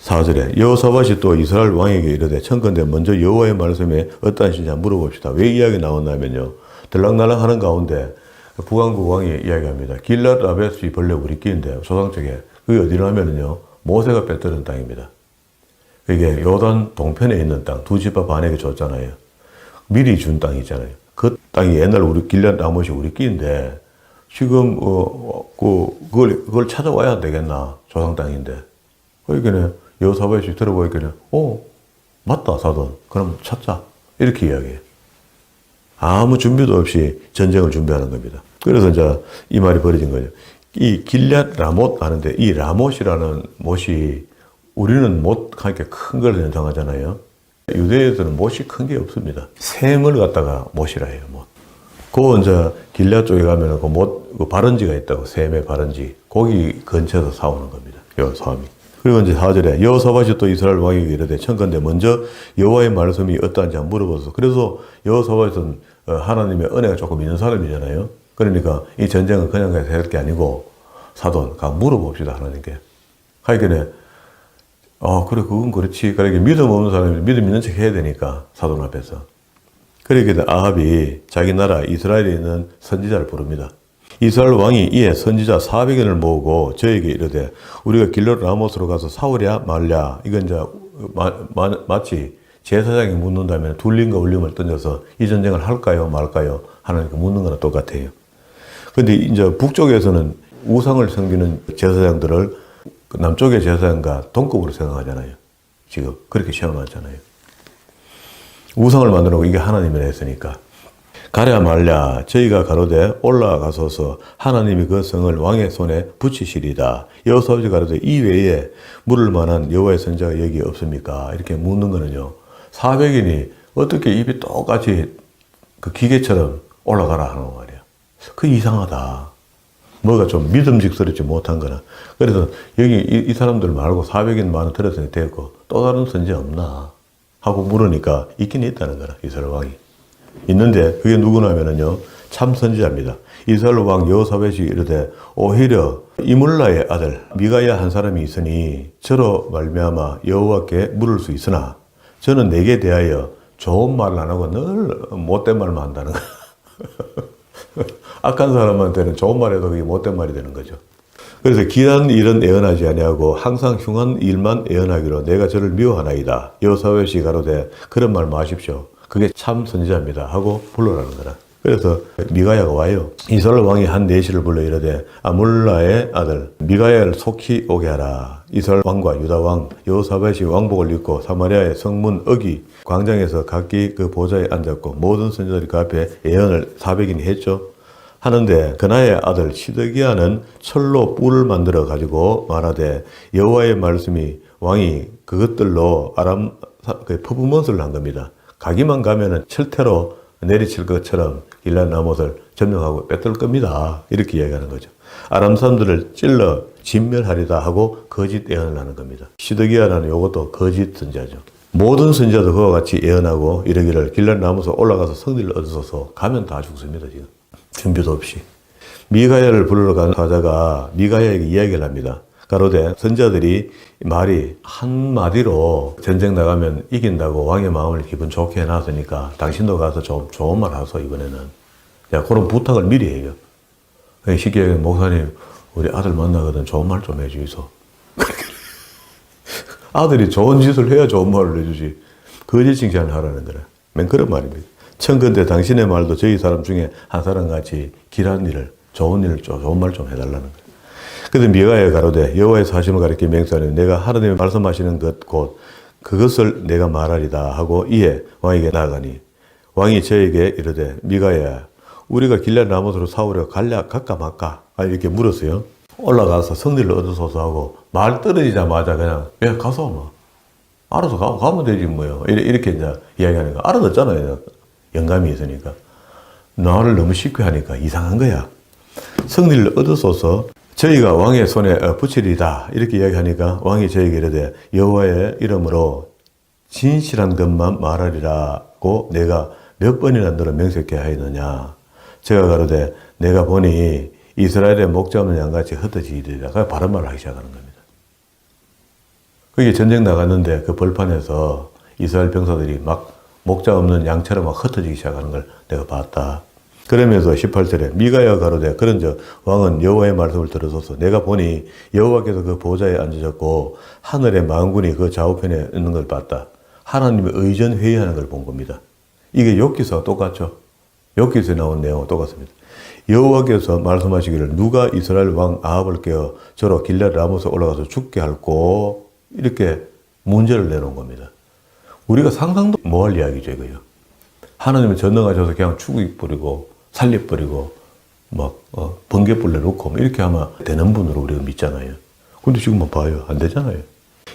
S1: 4절에 여호사밧이 또 이스라엘 왕에게 이르되 청컨대 먼저 여호와의 말씀에 어떠한 신지 물어봅시다. 왜 이야기 나왔냐면요. 들락날락 하는 가운데 북왕국 왕이 이야기합니다. 길랏 라베스이 벌레 우리 끼인데 조상 쪽에 그게 어디냐면요. 모세가 뺏들은 땅입니다. 이게 요단 동편에 있는 땅, 두 집합 반에게 줬잖아요. 미리 준 땅이잖아요. 그 땅이 옛날 우리 길랏 라못이 우리 끼인데 지금 그걸 찾아와야 되겠나 조상 땅인데. 그러니까 여호사밧이 들어보니까 맞다 사돈. 그럼 찾자. 이렇게 이야기해요. 아무 준비도 없이 전쟁을 준비하는 겁니다. 그래서 이제 이 말이 벌어진 거죠. 이 길랏 라못 하는데 이 라못이라는 못이 우리는 못 하니까 큰 걸 연상하잖아요. 유대에서는 못이 큰 게 없습니다. 샘을 갖다가 못이라 해요. 못. 그 이제 길랏 쪽에 가면 그 발원지가 있다고 샘의 발원지. 거기 근처에서 싸우는 겁니다. 여호사밧이. 그리고 이제 4절에 여호사밧이 또 이스라엘 왕에게 이르되 청컨대 먼저 여호와의 말씀이 어떠한지 한번 물어보소. 그래서 여호사밧은 하나님의 은혜가 조금 있는 사람이잖아요. 그러니까 이 전쟁은 그냥 가서 할 게 아니고 사돈 가 물어봅시다 하나님께. 하여간에 그래 그건 그렇지. 그러니까 믿음 없는 사람이 믿음 있는 척 해야 되니까 사돈 앞에서. 그러니까 아합이 자기 나라 이스라엘에 있는 선지자를 부릅니다. 이스라엘 왕이 이에 선지자 400인을 모으고 저에게 이르되 우리가 길랏 라못으로 가서 싸우랴 말랴. 이건 이제 마치 제사장이 묻는다면 둘림과 울림을 던져서 이 전쟁을 할까요 말까요 하나님께 묻는 거나 똑같아요. 근데 이제 북쪽에서는 우상을 섬기는 제사장들을 남쪽의 제사장과 동급으로 생각하잖아요. 지금 그렇게 시험하잖아요. 우상을 만들어 놓고 이게 하나님이라 했으니까. 가랴 말랴 저희가 가로되 올라가소서 하나님이 그 성을 왕의 손에 붙이시리다. 여호사밧이 가로되 이 외에 물을 만한 여호와의 선지자가 여기 없습니까? 이렇게 묻는 거는요. 400인이 어떻게 입이 똑같이 그 기계처럼 올라가라 하는 말이야. 그 이상하다. 뭐가 좀 믿음직스럽지 못한 거나. 그래서 여기 이 사람들 말고 400인 많은 들었으니 됐고 또 다른 선지자 없나 하고 물으니까 있긴 있다는 거라. 이스라엘 왕이. 있는데 그게 누구냐면요 참 선지자입니다. 이스라엘 왕 여호사밧이 이르되 오히려 이물라의 아들 미가야 한 사람이 있으니 저로 말미암아 여호와께 물을 수 있으나 저는 내게 대하여 좋은 말을 안 하고 늘 못된 말만 한다는 거야. 악한 사람한테는 좋은 말해도 그게 못된 말이 되는 거죠. 그래서 길한 일은 애언하지 아니하고 항상 흉한 일만 애언하기로 내가 저를 미워하나이다. 여호사밧이 가로되 그런 말 마십시오. 그게 참 선지자입니다 하고 불러라는 거라. 그래서 미가야가 와요. 이스라엘 왕이 한 내시를 불러 이르되 아물라의 아들 미가야를 속히 오게 하라. 이스라엘 왕과 유다 왕 여호사밧이 왕복을 입고 사마리아의 성문 어기 광장에서 각기 그 보좌에 앉았고 모든 선지자들이 그 앞에 예언을 400인이 했죠. 하는데 그나의 아들 시드기야는 철로 뿔을 만들어 가지고 말하되 여호와의 말씀이 왕이 그것들로 아람 퍼포먼스를 한 겁니다. 가기만 가면은 철퇴로 내리칠 것처럼 길랏 라못을 점령하고 뺏을 겁니다. 이렇게 이야기하는 거죠. 아람 사람들을 찔러 진멸하리다 하고 거짓 예언을 하는 겁니다. 시드기야라는 요것도 거짓 선지자죠. 모든 선지자도 그와 같이 예언하고 이르기를 길랏 라못에 올라가서 성리를 얻어서 가면 다 죽습니다. 지금 준비도 없이. 미가야를 부르러 간 사자가 미가야에게 이야기를 합니다. 가로되 선지자들이 말이 한마디로 전쟁 나가면 이긴다고 왕의 마음을 기분 좋게 해놨으니까 당신도 가서 좀 좋은 말 하소 이번에는. 야, 그런 부탁을 미리 해요. 쉽게 얘기하면 목사님 우리 아들 만나거든 좋은 말 좀 해주이소. 아들이 좋은 짓을 해야 좋은 말을 해주지. 거짓 칭찬을 하라는 거라. 맨 그런 말입니다. 청컨대 당신의 말도 저희 사람 중에 한 사람같이 길한 일을 좋은 일을 좋은 말 좀 해달라는 거예요. 그런데 미가야 가로되 여호와의 사심을 가리켜 맹세하니 내가 하나님이 말씀하시는 것 곧 그것을 내가 말하리다 하고 이에 왕에게 나아가니 왕이 저에게 이르되 미가야 우리가 길랏 라못으로 싸우려 갈까 말까 이렇게 물었어요. 올라가서 성리를 얻어서서 하고 말 떨어지자마자 그냥 야 가서 뭐 알아서 가면 되지 뭐요 이렇게 이제 이야기하는 거 알아듣잖아요. 영감이 있으니까 나를 너무 쉽게 하니까 이상한 거야. 성리를 얻어서서 저희가 왕의 손에 붙이리다 이렇게 이야기하니까 왕이 저에게 이르되 여호와의 이름으로 진실한 것만 말하리라고 내가 몇 번이나 너를 명색케 하였느냐. 제가 가로되 내가 보니 이스라엘의 목자 없는 양같이 흩어지리라. 그 바른 말을 하기 시작하는 겁니다. 그게 전쟁 나갔는데 그 벌판에서 이스라엘 병사들이 막 목자 없는 양처럼 막 흩어지기 시작하는 걸 내가 봤다. 그러면서 18절에 미가야 가로되 그런즉 왕은 여호와의 말씀을 들으소서. 내가 보니 여호와께서 그 보좌에 앉으셨고 하늘의 만군이 그 좌우편에 있는 걸 봤다. 하나님의 의전 회의하는 걸 본 겁니다. 이게 욥기서와 똑같죠. 욥기서에 나온 내용과 똑같습니다. 여호와께서 말씀하시기를 누가 이스라엘 왕 아합을 깨어 저로 길랏 라못에 올라가서 죽게 할꼬 이렇게 문제를 내놓은 겁니다. 우리가 상상도 못할 이야기죠 이거요. 하나님은 전능하셔서 그냥 죽여버리고 살려버리고 막 번개불 내놓고 이렇게 하면 되는 분으로 우리가 믿잖아요. 근데 지금 봐요. 안 되잖아요.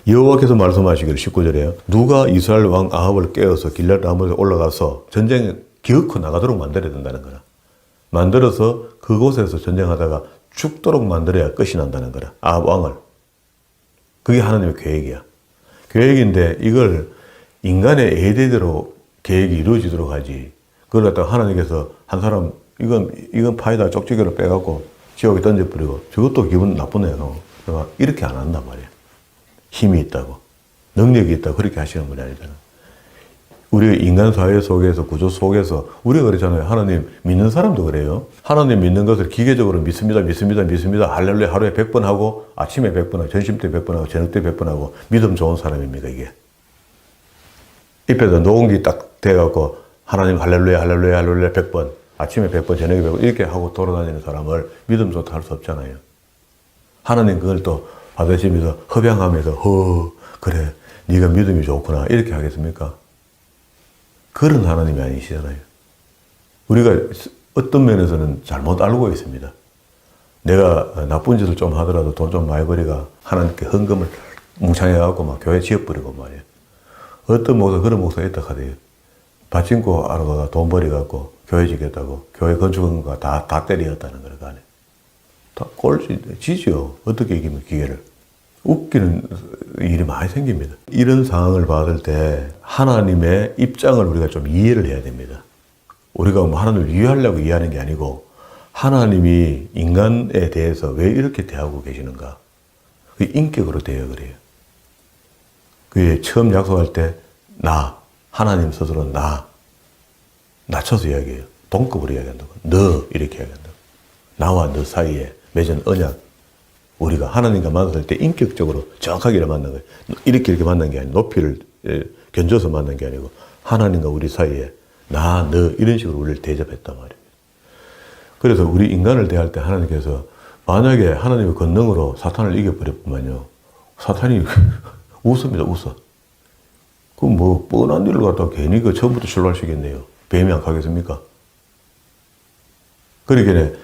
S1: 여호와께서 말씀하시기를 19절에요. 누가 이스라엘 왕 아합을 깨어서 길랏 라못에 올라가서 전쟁에 기어코 나가도록 만들어야 된다는 거라. 만들어서 그곳에서 전쟁하다가 죽도록 만들어야 끝이 난다는 거라. 아합 왕을. 그게 하나님의 계획이야. 계획인데 이걸 인간의 에이드대로 계획이 이루어지도록 하지. 그걸 갖다가 하나님께서 한 사람 이건 파에다 쪽지게로 빼갖고 지옥에 던져버리고 저것도 기분 나쁘네요. 이렇게 안 한단 말이야. 힘이 있다고 능력이 있다고 그렇게 하시는 분이 아니잖아. 우리 인간 사회 속에서 구조 속에서 우리가 그러잖아요. 하나님 믿는 사람도 그래요. 하나님 믿는 것을 기계적으로 믿습니다. 할렐루야 하루에 100번 하고 아침에 100번 하고 점심 때 100번 하고 저녁 때 100번 하고 믿음 좋은 사람입니까 이게? 입에다 녹은기 딱 대갖고 하나님 할렐루야 할렐루야 할렐루야 100번 아침에 100번 저녁에 100번 이렇게 하고 돌아다니는 사람을 믿음조차 할 수 없잖아요. 하나님 그걸 또 받으시면서 협양하면서 그래 네가 믿음이 좋구나 이렇게 하겠습니까? 그런 하나님이 아니시잖아요. 우리가 어떤 면에서는 잘못 알고 있습니다. 내가 나쁜 짓을 좀 하더라도 돈 좀 많이 벌이가 하나님께 헌금을 뭉창해갖고 막 교회 지어버리고 말이에요. 어떤 목사 그런 목사가 있다 하대요. 밭짓고 알아가 돈 벌이갖고 교회 지겠다고 교회 건축한 거 다 때리었다는 거를 안에. 다 꼴찌 지죠. 어떻게 이기면 기회를. 웃기는 일이 많이 생깁니다. 이런 상황을 받을 때 하나님의 입장을 우리가 좀 이해를 해야 됩니다. 우리가 뭐 하나님을 이해하려고 이해하는 게 아니고 하나님이 인간에 대해서 왜 이렇게 대하고 계시는가. 그 인격으로 대해요 그래요. 그게 처음 약속할 때 하나님 스스로 낮춰서 이야기해요. 동급으로 이야기한다고. 너 이렇게 이야기한다고. 나와 너 사이에 맺은 언약. 우리가 하나님과 만났을 때 인격적으로 정확하게 만난 거예요. 이렇게 만난 게 아니고 높이를 견줘서 만난 게 아니고 하나님과 우리 사이에 너 이런 식으로 우리를 대접했단 말이에요. 그래서 우리 인간을 대할 때 하나님께서 만약에 하나님의 권능으로 사탄을 이겨버렸구만요. 사탄이 웃습니다. 웃어. 그럼 뭐 뻔한 일을 갖다가 괜히 처음부터 출발시켰네요. 뱀이 안 가겠습니까? 그러기에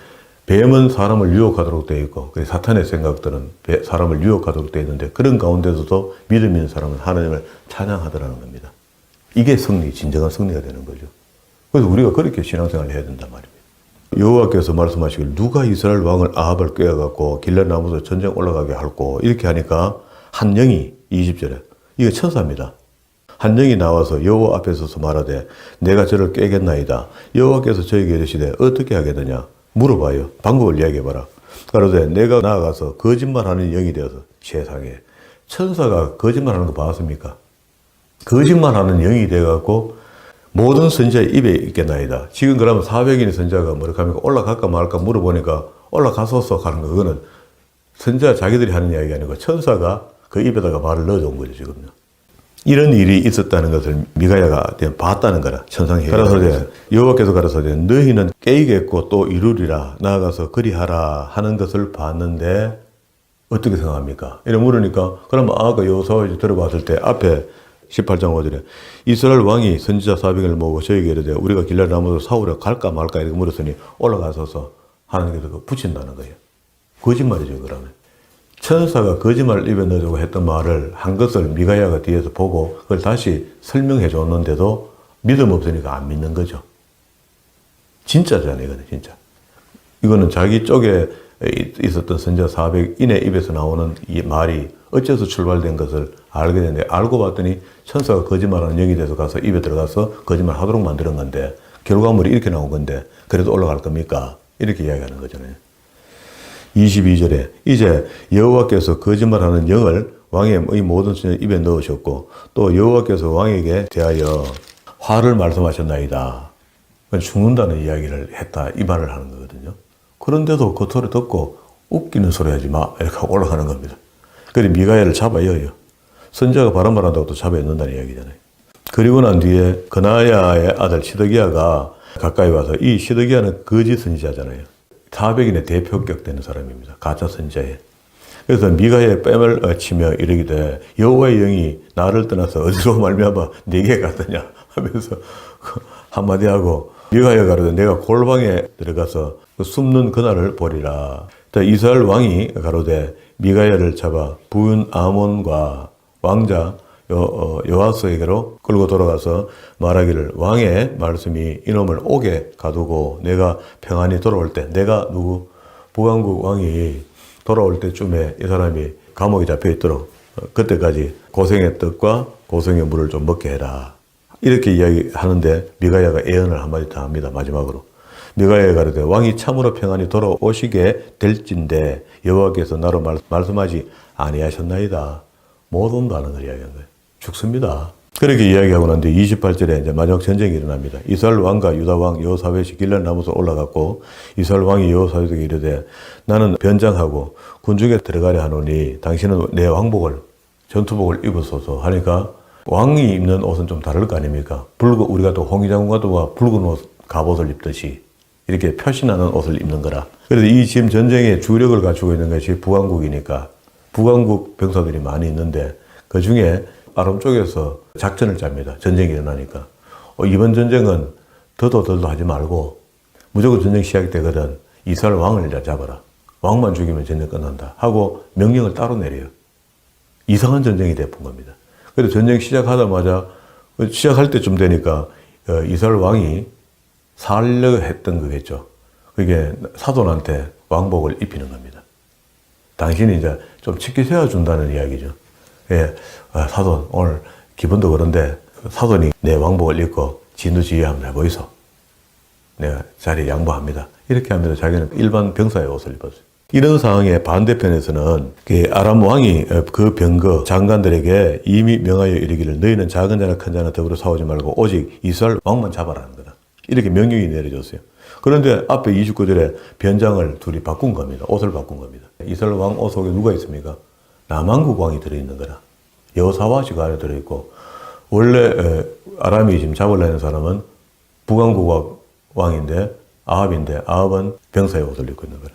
S1: 뱀은 사람을 유혹하도록 되어 있고 사탄의 생각들은 사람을 유혹하도록 되어 있는데 그런 가운데서도 믿음 있는 사람은 하나님을 찬양하더라는 겁니다. 이게 진정한 승리가 되는 거죠. 그래서 우리가 그렇게 신앙생활을 해야 된단 말입니다. 여호와께서 말씀하시길 누가 이스라엘 왕을 아합을 꾀어갖고 길라 나무에서 전쟁 올라가게 할꼬 이렇게 하니까 한 영이 20절에 이게 천사입니다. 한 영이 나와서 여호와 앞에 서서 말하되 내가 저를 꾀겠나이다. 여호와께서 저에게 이르시되 어떻게 하겠느냐 물어봐요. 방법을 이야기해봐라. 그러되 내가 나아가서 거짓말하는 영이 되어서 세상에 천사가 거짓말하는 거 봤습니까? 거짓말하는 영이 되어갖고 모든 선지자의 입에 있겠나이다. 지금 그러면 400인의 선지자가 뭐랄까 올라갈까 말까 물어보니까 올라가소서 하는 거 그거는 선지자 자기들이 하는 이야기가 아니고 천사가 그 입에다가 말을 넣어준 거죠 지금요. 이런 일이 있었다는 것을 미가야가 봤다는 거라 천상이. 가라사대 여호와께서 가라사대 너희는 깨이겠고 또 이루리라 나아가서 그리하라 하는 것을 봤는데 어떻게 생각합니까? 이래 물으니까 그러면 아까 여호사가 들어봤을 때 앞에 18장 5절에 이스라엘 왕이 선지자 400을 모으고 저에게 이르되 우리가 길라 나무로 사우려 갈까 말까 이렇게 물었으니 올라가서서 하나님께서 붙인다는 거예요. 거짓말이죠 그러면. 천사가 거짓말을 입에 넣어주고 했던 말을 한 것을 미가야가 뒤에서 보고 그걸 다시 설명해 줬는데도 믿음 없으니까 안 믿는 거죠. 진짜잖아요 이거는 진짜. 이거는 자기 쪽에 있었던 선지자 400인의 입에서 나오는 이 말이 어째서 출발된 것을 알게 되는데 알고 봤더니 천사가 거짓말하는 영이 돼서 가서 입에 들어가서 거짓말 하도록 만드는 건데 결과물이 이렇게 나온 건데 그래도 올라갈 겁니까? 이렇게 이야기하는 거잖아요. 22절에 이제 여호와께서 거짓말하는 영을 왕의 모든 선지자 입에 넣으셨고 또 여호와께서 왕에게 대하여 화를 말씀하셨나이다. 죽는다는 이야기를 했다 이 말을 하는 거거든요. 그런데도 그 소리 듣고 웃기는 소리 하지 마 이렇게 하고 올라가는 겁니다. 그래 미가야를 잡아여요. 선지자가 바른 말 한다고 또 잡아야 된다는 이야기잖아요. 그리고 난 뒤에 그나야의 아들 시드기야가 가까이 와서 이 시드기야는 거짓 선지자잖아요. 400인의 대표격 되는 사람입니다. 가짜 선지자에. 그래서 미가야의 뺨을 치며 이르기되 여호와의 영이 나를 떠나서 어디로 말미암아 네게 갔더냐 하면서 한마디 하고 미가야가 가로되 내가 골방에 들어가서 숨는 그날을 보리라. 이스라엘 왕이 가로되 미가야를 잡아 부인 아몬과 왕자 요아스에게로 끌고 돌아가서 말하기를 왕의 말씀이 이놈을 옥에 가두고 내가 평안히 돌아올 때 내가 누구 북왕국 왕이 돌아올 때쯤에 이 사람이 감옥에 잡혀 있도록 그때까지 고생의 떡과 고생의 물을 좀 먹게 해라. 이렇게 이야기하는데 미가야가 예언을 한마디 더 합니다. 마지막으로. 미가야가 가로되 왕이 참으로 평안히 돌아오시게 될진데 여호와께서 나로 말씀하지 아니하셨나이다. 못 온다는 걸 이야기한 거예요. 죽습니다. 그렇게 이야기하고 난 뒤 28절에 이제 마지막 전쟁이 일어납니다. 이스라엘 왕과 유다 왕 여호사밧이 길랄 나무에서 올라갔고 이스라엘 왕이 여호사밧에게 이르되 나는 변장하고 군중에 들어가려 하노니 당신은 내 왕복을 전투복을 입으소서 하니까 왕이 입는 옷은 좀 다를 거 아닙니까? 우리가 또 홍위장군과도 붉은 옷, 갑옷을 입듯이 이렇게 표시나는 옷을 입는 거라. 그래서 이 지금 전쟁의 주력을 갖추고 있는 것이 북왕국이니까 북왕국 병사들이 많이 있는데 그 중에 아람 쪽에서 작전을 짭니다. 전쟁이 일어나니까. 이번 전쟁은 더도 하지 말고 무조건 전쟁 시작되거든. 이스라엘 왕을 일단 잡아라. 왕만 죽이면 전쟁 끝난다. 하고 명령을 따로 내려요. 이상한 전쟁이 돼본 겁니다. 그래서 전쟁 시작하자마자 시작할 때쯤 되니까 이스라엘 왕이 살려 했던 거겠죠. 그게 사돈한테 왕복을 입히는 겁니다. 당신이 이제 좀 치키 세워준다는 이야기죠. 예, 사돈 오늘 기분도 그런데 사돈이 내 왕복을 입고 진두지휘 한번 해보이소. 내가 자리에 양보합니다. 이렇게 하면서 자기는 일반 병사의 옷을 입었어요. 이런 상황의 반대편에서는 그 아람 왕이 그 병거 장관들에게 이미 명하여 이르기를 너희는 작은 자나 큰 자나 더불어 싸우지 말고 오직 이스라엘 왕만 잡아라는 거다. 이렇게 명령이 내려졌어요. 그런데 앞에 29절에 변장을 둘이 바꾼 겁니다. 옷을 바꾼 겁니다. 이스라엘 왕 옷 속에 누가 있습니까? 남왕국 왕이 들어있는 거라. 여호사밧이 그 안에 들어있고 원래 아람이 지금 잡으려는 사람은 북왕국 왕인데 아합인데 아합은 병사의 옷을 입고 있는 거라.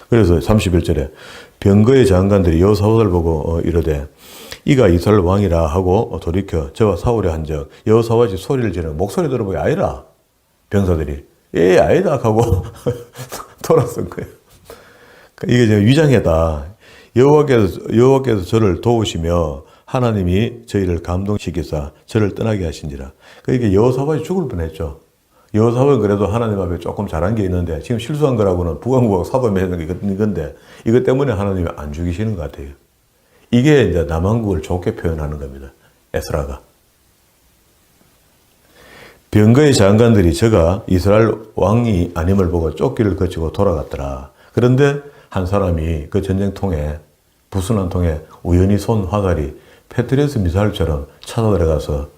S1: 그래서 31절에 병거의 장관들이 여호사밧을 보고 이르되 이가 이스라엘 왕이라 하고 돌이켜 저와 싸우려 한적 여호사밧이 소리를 지르는 목소리 들어보니 아니라 병사들이 아니다 하고 돌아선 거예요. 이게 지금 위장해다. 여호와께서 저를 도우시며 하나님이 저희를 감동시키사 저를 떠나게 하신지라. 그러니까 여호사밧이 죽을 뻔했죠. 여호사밧은 그래도 하나님 앞에 조금 잘한 게 있는데 지금 실수한 거라고는 북왕국하고 사도매는 게 있는 건데 이것 때문에 하나님이 안 죽이시는 것 같아요. 이게 이제 남왕국을 좋게 표현하는 겁니다. 에스라가. 병거의 장관들이 저가 이스라엘 왕이 아님을 보고 쫓기를 거치고 돌아갔더라. 그런데 한 사람이 그 전쟁통에 부순한 통에 우연히 쏜 화살이 페트레스 미사일처럼 찾아 들어가서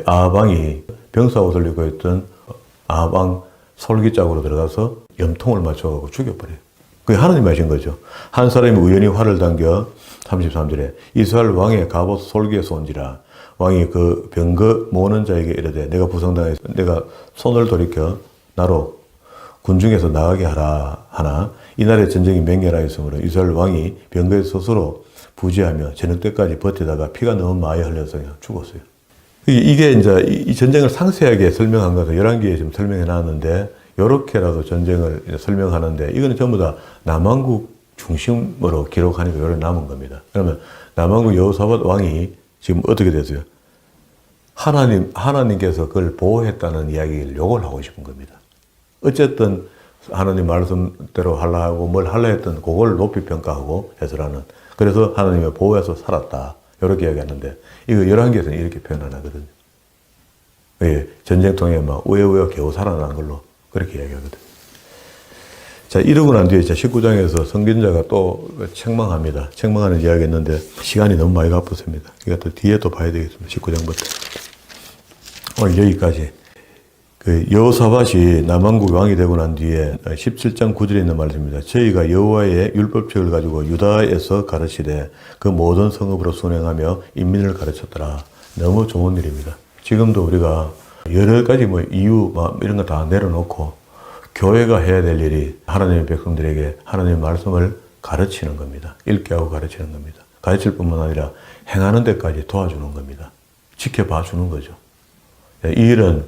S1: 아합왕이 병사 옷을 입고 있던 아합왕 솔기짝으로 들어가서 염통을 맞춰가고 죽여버려요. 그게 하나님이 하신 거죠. 한 사람이 우연히 활을 당겨 33절에 이스라엘 왕의 갑옷 솔기에서 온지라. 왕이 그 병거 모으는 자에게 이르되 내가 부상당해서 내가 손을 돌이켜 나로 군중에서 나가게 하라 하나 이날의 전쟁이 맹렬하 있으므로 이스라엘 왕이 병거에 스스로 부지하며 저녁 때까지 버티다가 피가 너무 많이 흘려서 그냥 죽었어요. 이게 이제 이 전쟁을 상세하게 설명한 것을 11개에 지금 설명해 놨는데 이렇게라도 전쟁을 설명하는데 이거는 전부 다 남왕국 중심으로 기록하니까 이렇게 남은 겁니다. 그러면 남왕국 여호사밧 왕이 지금 어떻게 됐어요? 하나님께서 그걸 보호했다는 이야기를 욕을 하고 싶은 겁니다. 어쨌든 하나님 말씀대로 하려 하고 뭘 하려 했던 그걸 높이 평가하고 해설하는. 그래서 하나님의 보호해서 살았다. 이렇게 이야기하는데 이거 11개에서는 이렇게 표현 안 하거든요. 예, 전쟁통에 막 우여우여 겨우 살아난 걸로 그렇게 이야기하거든요. 자, 이러고 난 뒤에 19장에서 성견자가 또 책망합니다. 책망하는 이야기가 있는데 시간이 너무 많이 바쁘습니다. 그러니까 또 뒤에 또 봐야 되겠습니다. 19장부터. 오늘 여기까지. 여호사밧이 남왕국 왕이 되고 난 뒤에 17장 9절에 있는 말씀입니다. 저희가 여호와의 율법책을 가지고 유다에서 가르치되 그 모든 성읍으로 순행하며 인민을 가르쳤더라. 너무 좋은 일입니다. 지금도 우리가 여러 가지 이유 이런 거 다 내려놓고 교회가 해야 될 일이 하나님의 백성들에게 하나님의 말씀을 가르치는 겁니다. 읽게 하고 가르치는 겁니다. 가르칠 뿐만 아니라 행하는 데까지 도와주는 겁니다. 지켜봐 주는 거죠. 이 일은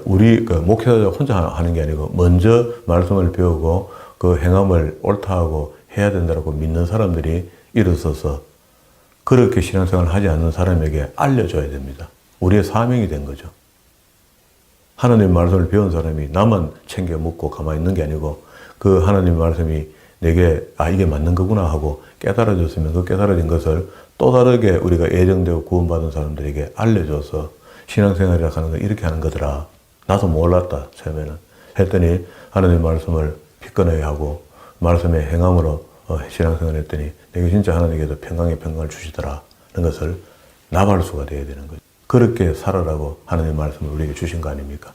S1: 우리 목회자 혼자 하는 게 아니고 먼저 말씀을 배우고 그 행함을 옳다하고 해야 된다고 믿는 사람들이 일어서서 그렇게 신앙생활을 하지 않는 사람에게 알려줘야 됩니다. 우리의 사명이 된 거죠. 하나님 말씀을 배운 사람이 나만 챙겨 묻고 가만히 있는 게 아니고 그 하나님 말씀이 내게 이게 맞는 거구나 하고 깨달아졌으면 그 깨달아진 것을 또 다르게 우리가 예정되고 구원받은 사람들에게 알려줘서 신앙생활이라 하는 건 이렇게 하는 거더라. 나도 몰랐다 처음에는 했더니 하나님 말씀을 비껴내게 하고 말씀의 행함으로 신앙생활을 했더니 내게 진짜 하나님께서 평강의 평강을 주시더라 하는 것을 나발수가 되어야 되는 거죠. 그렇게 살아라고 하나님 말씀을 우리에게 주신 거 아닙니까?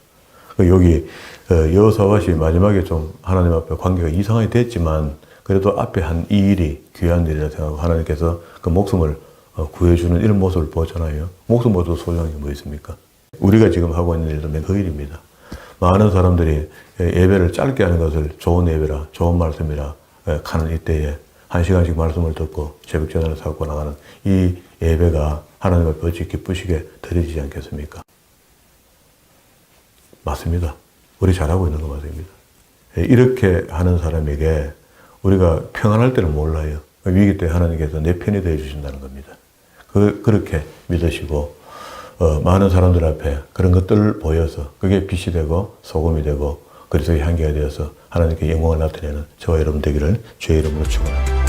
S1: 여기 여호사밧이 마지막에 좀 하나님 앞에 관계가 이상하게 됐지만 그래도 앞에 한 이 일이 귀한 일이라 생각하고 하나님께서 그 목숨을 구해주는 이런 모습을 보잖아요. 목숨보다 소중한 게 뭐 있습니까? 우리가 지금 하고 있는 일도 그 일입니다. 많은 사람들이 예배를 짧게 하는 것을 좋은 예배라, 좋은 말씀이라 하는 이때에 1시간씩 말씀을 듣고 새벽 전화를 사고 나가는 이 예배가 하나님 앞에 어찌 기쁘시게 드려지지 않겠습니까? 맞습니다. 우리 잘하고 있는 거 맞습니다. 이렇게 하는 사람에게 우리가 평안할 때는 몰라요. 위기 때 하나님께서 내 편이 되어 주신다는 겁니다. 그렇게 믿으시고 많은 사람들 앞에 그런 것들을 보여서 그게 빛이 되고 소금이 되고 그리스도의 향기가 되어서 하나님께 영광을 나타내는 저와 여러분 되기를 주의 이름으로 축원합니다.